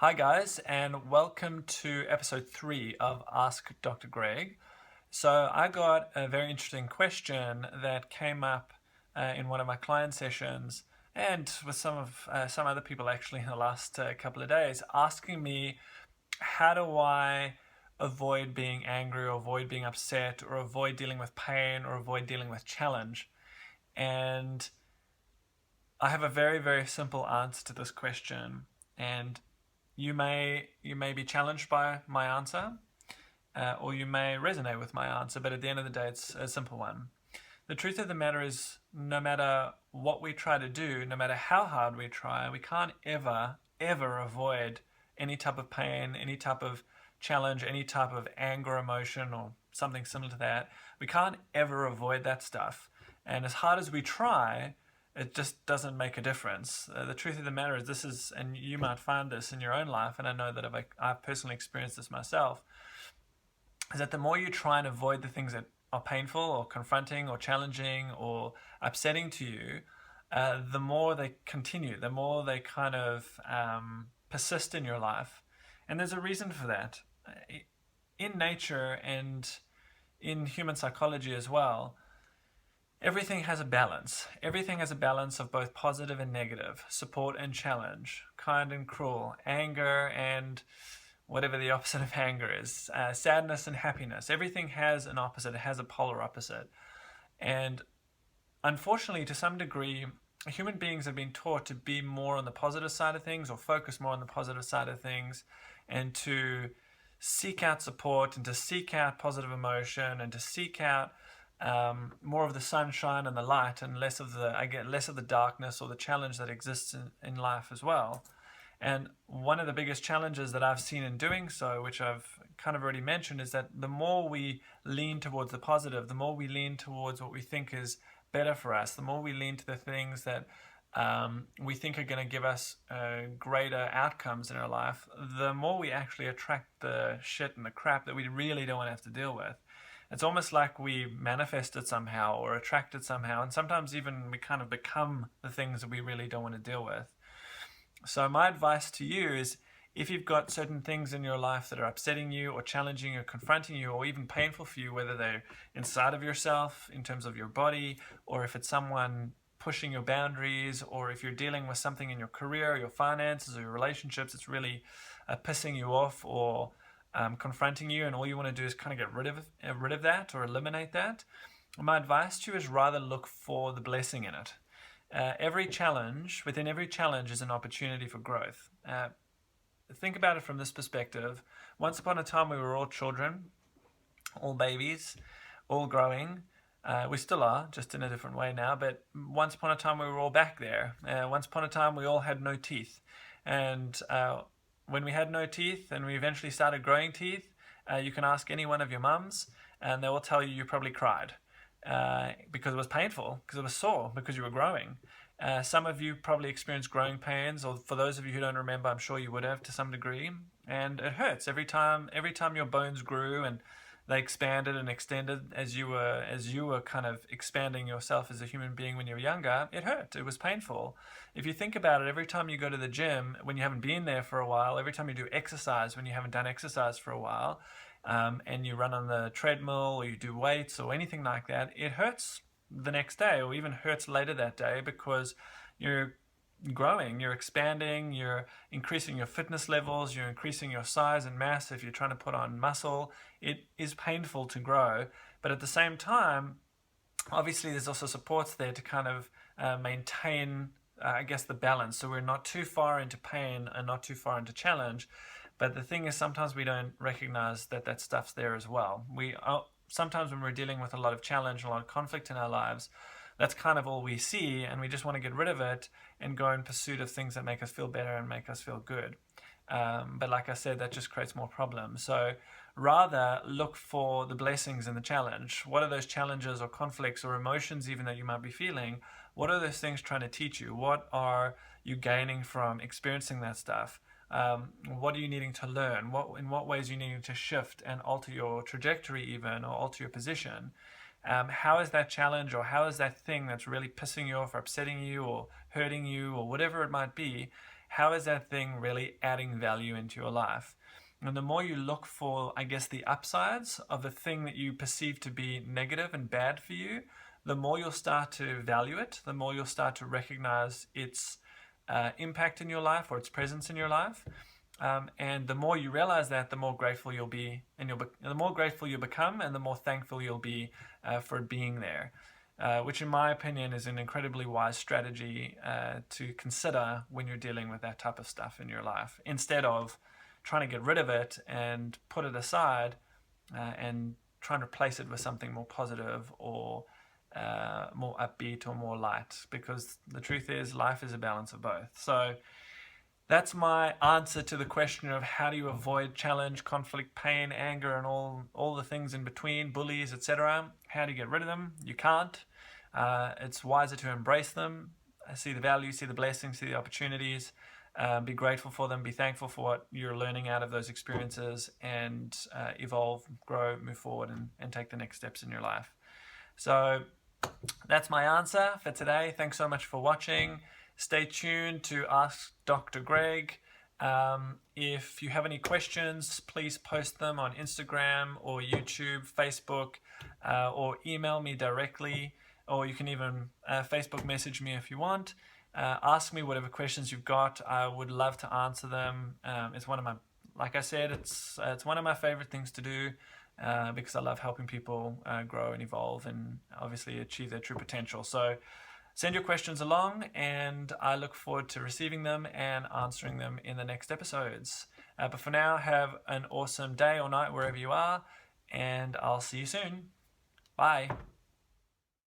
Hi, guys, and welcome to episode 3 of Ask Dr. Greg. So, I got a very interesting question that came up in one of my client sessions and with some other people actually in the last couple of days, asking me how do I avoid being angry or avoid being upset or avoid dealing with pain or avoid dealing with challenge. And I have a very, very simple answer to this question. And you may be challenged by my answer, or you may resonate with my answer, but at the end of the day, it's a simple one. The truth of the matter is, no matter what we try to do, no matter how hard we try, we can't ever avoid any type of pain, any type of challenge, any type of anger emotion, or something similar to that. We can't ever avoid that stuff. And as hard as we try, it just doesn't make a difference. The truth of the matter is, and you might find this in your own life, and I know that I've personally experienced this myself, is that the more you try and avoid the things that are painful or confronting or challenging or upsetting to you, the more they continue, the more they kind of persist in your life. And there's a reason for that. In nature and in human psychology as well, everything has a balance. Everything has a balance of both positive and negative, support and challenge, kind and cruel, anger and whatever the opposite of anger is, sadness and happiness. Everything has an opposite, it has a polar opposite. And unfortunately, to some degree, human beings have been taught to be more on the positive side of things or focus more on the positive side of things and to seek out support and to seek out positive emotion and to seek out more of the sunshine and the light and less of the darkness or the challenge that exists in life as well. And one of the biggest challenges that I've seen in doing so, which I've kind of already mentioned, is that the more we lean towards the positive, the more we lean towards what we think is better for us, the more we lean to the things that we think are going to give us greater outcomes in our life, the more we actually attract the shit and the crap that we really don't want to have to deal with. It's almost like we manifest it somehow or attract it somehow, and sometimes even we kind of become the things that we really don't want to deal with. So my advice to you is, if you've got certain things in your life that are upsetting you or challenging or confronting you or even painful for you, whether they're inside of yourself in terms of your body, or if it's someone pushing your boundaries, or if you're dealing with something in your career, your finances, or your relationships, it's really pissing you off or confronting you, and all you want to do is kind of get rid of that or eliminate that. My advice to you is rather look for the blessing in it. Within every challenge is an opportunity for growth. Think about it from this perspective. Once upon a time, we were all children, all babies, all growing. We still are, just in a different way now, but once upon a time, we were all back there. Once upon a time, we all had no teeth. And when we had no teeth and we eventually started growing teeth, you can ask any one of your mums, and they will tell you probably cried. Because it was painful, because it was sore, because you were growing. Some of you probably experienced growing pains, or for those of you who don't remember, I'm sure you would have to some degree. And it hurts every time your bones grew and they expanded and extended as you were kind of expanding yourself as a human being when you were younger. It hurt. It was painful. If you think about it, every time you go to the gym when you haven't been there for a while, every time you do exercise when you haven't done exercise for a while, and you run on the treadmill or you do weights or anything like that, it hurts the next day or even hurts later that day because you're growing, you're expanding, you're increasing your fitness levels, you're increasing your size and mass. If you're trying to put on muscle, it is painful to grow. But at the same time, obviously there's also supports there to kind of maintain, the balance. So we're not too far into pain and not too far into challenge. But the thing is, sometimes we don't recognize that stuff's there as well. Sometimes when we're dealing with a lot of challenge, a lot of conflict in our lives, that's kind of all we see, and we just want to get rid of it and go in pursuit of things that make us feel better and make us feel good. But like I said, that just creates more problems. So rather look for the blessings in the challenge. What are those challenges or conflicts or emotions even that you might be feeling? What are those things trying to teach you? What are you gaining from experiencing that stuff? What are you needing to learn? In what ways are you needing to shift and alter your trajectory even, or alter your position? How is that challenge, or how is that thing that's really pissing you off or upsetting you or hurting you or whatever it might be, how is that thing really adding value into your life? And the more you look for, I guess, the upsides of the thing that you perceive to be negative and bad for you, the more you'll start to value it, the more you'll start to recognize its impact in your life or its presence in your life. And the more you realize that, the more grateful you'll be, and the more grateful you become, and the more thankful you'll be for being there. Which, in my opinion, is an incredibly wise strategy to consider when you're dealing with that type of stuff in your life, instead of trying to get rid of it and put it aside and trying to replace it with something more positive or more upbeat or more light. Because the truth is, life is a balance of both. So that's my answer to the question of how do you avoid challenge, conflict, pain, anger, and all the things in between, bullies, etc. How do you get rid of them? You can't. It's wiser to embrace them, see the value, see the blessings, see the opportunities, be grateful for them, be thankful for what you're learning out of those experiences, and evolve, grow, move forward, and take the next steps in your life. So that's my answer for today. Thanks so much for watching. Stay tuned to Ask Dr. Greg. If you have any questions, please post them on Instagram or YouTube, Facebook, or email me directly, or you can even Facebook message me if you want. Ask me whatever questions you've got. I would love to answer them. It's one of my, like I said, it's one of my favorite things to do because I love helping people grow and evolve and obviously achieve their true potential. So send your questions along, and I look forward to receiving them and answering them in the next episodes. But for now, have an awesome day or night wherever you are, and I'll see you soon. Bye.